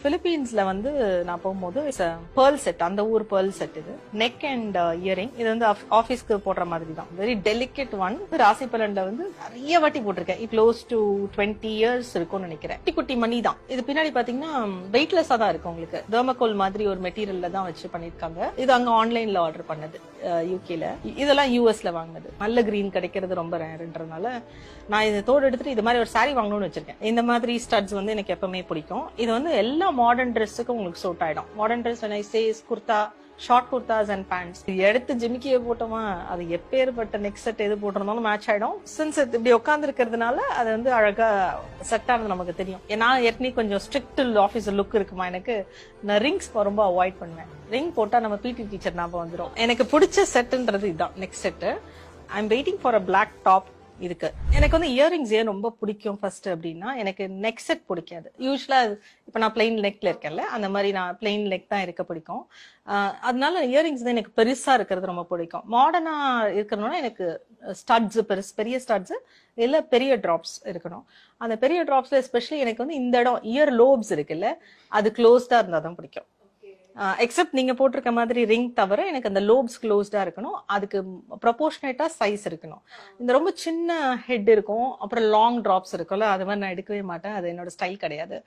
பிலிப்பீன்ஸ்ல வந்து நான் போகும்போது பேர்ல் செட், அந்த ஊர் பேர்ல் செட் இது. நெக் அண்ட் இயரிங் இது வந்து ஆபீஸ்க்கு போடுற மாதிரி தான். Very delicate one. ராசி பலன்ல வந்து நிறைய வாட்டி போட்டிருக்கேன். க்ளோஸ் டு 20 இயர்ஸ் இருக்கும்னு நினைக்கிறேன். குட்டி குட்டி மணி தான். இது பின்னாடி பாத்தீங்கன்னா வெயிட்லெஸ்ஸா தான் இருக்கு. உங்களுக்கு தெர்மோகோல் மாதிரி ஒரு மெட்டீரியல்ல தான் வச்சு பண்ணிருக்காங்க. இது அங்க ஆன்லைன்ல ஆர்டர் பண்ணது யூகேல. இதெல்லாம் யூஎஸ்ல வாங்கினது. நல்ல கிரீன் கிடைக்கிறது ரொம்ப ரேர்ன்றதுனால நான் இதை தோடு எடுத்துட்டு இது மாதிரி ஒரு சாரி வாங்கணும்னு வச்சிருக்கேன். இந்த மாதிரி ஸ்டட்ஸ் வந்து எனக்கு எப்பவுமே பிடிக்கும். இது வந்து எல்லா மாடர்ன் ட்ரெஸ்ஸுக்கும் உங்களுக்கு சூட் ஆயிடும். Modern dress kurta, short kurtas and pants. எடுத்து ஜிமிக்கிய போட்டோமா, அது எப்பேற்பட்ட நெக் செட் எது போட்டிருந்தாலும் மேட்ச் ஆயிடும். சின்ஸ் இப்படி உட்கார்ந்து இருக்கிறதுனால அது வந்து அழகா செட் ஆனது நமக்கு தெரியும். நான் ஏற்கனவே கொஞ்சம் ஸ்ட்ரிக்ட் ஆஃபீஸ் லுக் இருக்குமா எனக்கு. நான் ரிங்ஸ் ரொம்ப அவாய்ட் பண்ணுவேன். ரிங் போட்டா நம்ம பிடி டீச்சர் ஞாபகம் வந்துடும். எனக்கு பிடிச்ச செட்டுன்றது இதுதான், neck set. I am waiting for a black top. இதுக்கு எனக்கு வந்து இயரிங்ஸ் ஏன் ரொம்ப பிடிக்கும் ஃபர்ஸ்ட் அப்படின்னா, எனக்கு நெக் செட் பிடிக்காது. யூஸ்வலா இப்ப நான் பிளைன் நெக்ல இருக்கேன்ல, அந்த மாதிரி நான் பிளைன் நெக் தான் இருக்க பிடிக்கும். அதனால இயரிங்ஸ் தான் எனக்கு பெருசா இருக்கிறது ரொம்ப பிடிக்கும். மாடர்னா இருக்கணும்னா எனக்கு ஸ்டட்ஸ், பெரிய ஸ்டட்ஸ் இல்ல பெரிய டிராப்ஸ் இருக்கணும். அந்த பெரிய டிராப்ஸ்ல எஸ்பெஷலி எனக்கு வந்து இந்த இடம் இயர் லோப்ஸ் இருக்குல்ல, அது க்ளோஸ்டா இருந்தா தான் பிடிக்கும். எக்ஸப்ட் நீங்க போட்டிருக்க மாதிரி ரிங் தவிர எனக்கு அந்த லோப்ஸ் க்ளோஸ்டா இருக்கணும். அதுக்கு ப்ரொபோர்ஷனேட்டா சைஸ் இருக்கணும். இந்த ரொம்ப சின்ன ஹெட் இருக்கும், அப்புறம் லாங் டிராப்ஸ் இருக்கும்ல, அது மாதிரி நான் எடுக்கவே மாட்டேன். அது என்னோட ஸ்டைல் கிடையாது.